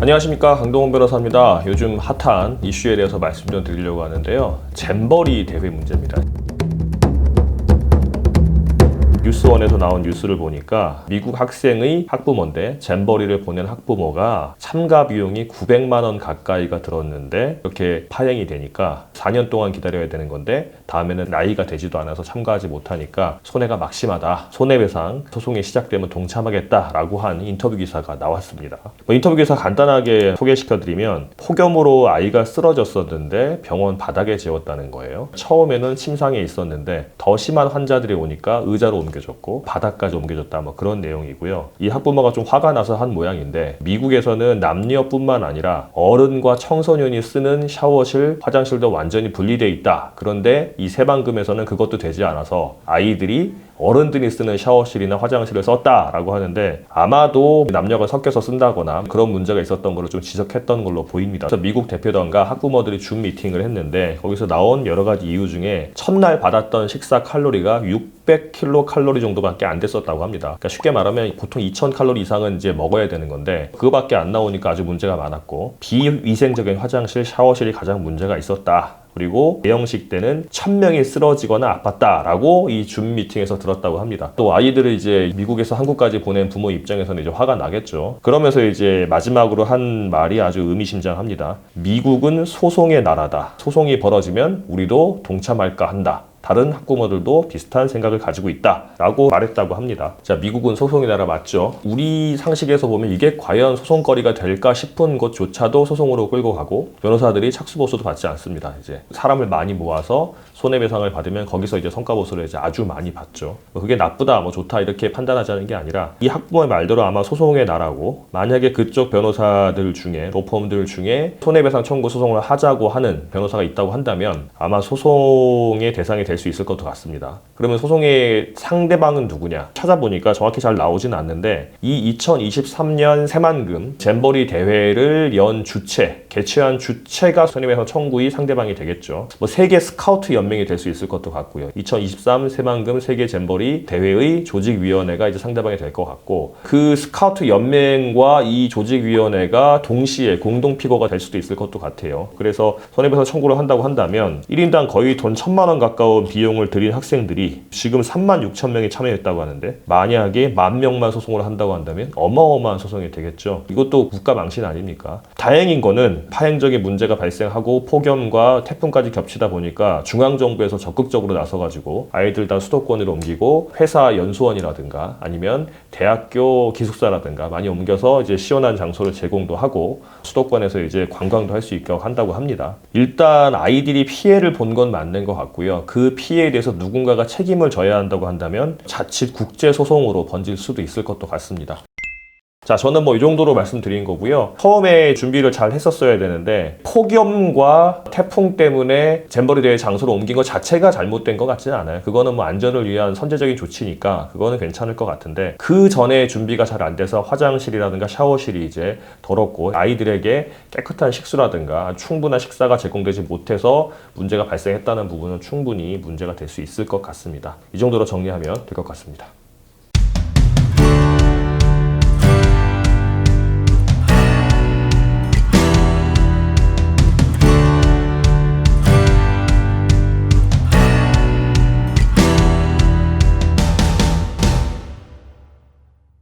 안녕하십니까, 강동원 변호사입니다. 요즘 핫한 이슈에 대해서 말씀 좀 드리려고 하는데요. 잼버리 대회 문제입니다. 뉴스원에서 나온 뉴스를 보니까 미국 학생의 학부모인데 잼버리를 보낸 학부모가 참가 비용이 900만 원 가까이가 들었는데 이렇게 파행이 되니까 4년 동안 기다려야 되는 건데 다음에는 나이가 되지도 않아서 참가하지 못하니까 손해가 막심하다. 손해배상 소송이 시작되면 동참하겠다라고 한 인터뷰 기사가 나왔습니다. 인터뷰 기사 간단하게 소개시켜드리면 폭염으로 아이가 쓰러졌었는데 병원 바닥에 재웠다는 거예요. 처음에는 침상에 있었는데 더 심한 환자들이 오니까 의자로 옮겨졌고 바닥까지 옮겨졌다, 뭐 그런 내용이고요. 이 학부모가 좀 화가 나서 한 모양인데, 미국에서는 남녀뿐만 아니라 어른과 청소년이 쓰는 샤워실, 화장실도 완전히 분리돼 있다. 그런데 이 새만금에서는 그것도 되지 않아서 아이들이 어른들이 쓰는 샤워실이나 화장실을 썼다라고 하는데, 아마도 남녀가 섞여서 쓴다거나 그런 문제가 있었던 걸로 좀 지적했던 걸로 보입니다. 그래서 미국 대표단과 학부모들이 줌 미팅을 했는데 거기서 나온 여러 가지 이유 중에 첫날 받았던 식사 칼로리가 600kcal 정도밖에 안 됐었다고 합니다. 그러니까 쉽게 말하면 보통 2000칼로리 이상은 이제 먹어야 되는 건데 그거밖에 안 나오니까 아주 문제가 많았고, 비위생적인 화장실, 샤워실이 가장 문제가 있었다. 그리고 개영식 때는 1000명이 쓰러지거나 아팠다라고 이 줌 미팅에서 들었다고 합니다. 또 아이들을 이제 미국에서 한국까지 보낸 부모 입장에서는 이제 화가 나겠죠. 그러면서 이제 마지막으로 한 말이 아주 의미심장합니다. 미국은 소송의 나라다. 소송이 벌어지면 우리도 동참할까 한다. 다른 학부모들도 비슷한 생각을 가지고 있다라고 말했다고 합니다. 자, 미국은 소송의 나라 맞죠? 우리 상식에서 보면 이게 과연 소송거리가 될까 싶은 것조차도 소송으로 끌고 가고, 변호사들이 착수보수도 받지 않습니다. 이제 사람을 많이 모아서 손해배상을 받으면 거기서 이제 성과보수를 이제 아주 많이 받죠. 그게 나쁘다, 뭐 좋다 이렇게 판단하자는 게 아니라, 이 학부모의 말대로 아마 소송의 나라고, 만약에 그쪽 변호사들 중에, 로펌들 중에 손해배상 청구 소송을 하자고 하는 변호사가 있다고 한다면 아마 소송의 대상이 될 수 있을 것 같습니다. 그러면 소송의 상대방은 누구냐 찾아보니까 정확히 잘 나오진 않는데, 이 2023년 새만금 잼버리 대회를 연 주체, 개최한 주체가 손해배상 청구의 상대방이 되겠죠. 뭐 세계 스카우트 연맹이 될 수 있을 것도 같고요. 2023 새만금 세계 잼버리 대회의 조직위원회가 이제 상대방이 될 것 같고, 그 스카우트 연맹과 이 조직위원회가 동시에 공동 피고가 될 수도 있을 것도 같아요. 그래서 손해배상 청구를 한다고 한다면 1인당 거의 돈 1000만 원 가까운 비용을 들인 학생들이 지금 36,000명이 참여했다고 하는데, 만약에 10,000명만 소송을 한다고 한다면 어마어마한 소송이 되겠죠. 이것도 국가 망신 아닙니까? 다행인 거는 파행적인 문제가 발생하고 폭염과 태풍까지 겹치다 보니까 중앙정부에서 적극적으로 나서가지고 아이들 다 수도권으로 옮기고, 회사 연수원이라든가 아니면 대학교 기숙사라든가 많이 옮겨서 이제 시원한 장소를 제공도 하고 수도권에서 이제 관광도 할 수 있게 한다고 합니다. 일단 아이들이 피해를 본 건 맞는 것 같고요. 그 피해에 대해서 누군가가 책임을 져야 한다고 한다면 자칫 국제소송으로 번질 수도 있을 것도 같습니다. 자, 저는 뭐 이 정도로 말씀드린 거고요. 처음에 준비를 잘 했었어야 되는데 폭염과 태풍 때문에 잼버리 대회 장소를 옮긴 것 자체가 잘못된 것 같지는 않아요. 그거는 뭐 안전을 위한 선제적인 조치니까 그거는 괜찮을 것 같은데, 그 전에 준비가 잘 안 돼서 화장실이라든가 샤워실이 이제 더럽고 아이들에게 깨끗한 식수라든가 충분한 식사가 제공되지 못해서 문제가 발생했다는 부분은 충분히 문제가 될 수 있을 것 같습니다. 이 정도로 정리하면 될 것 같습니다.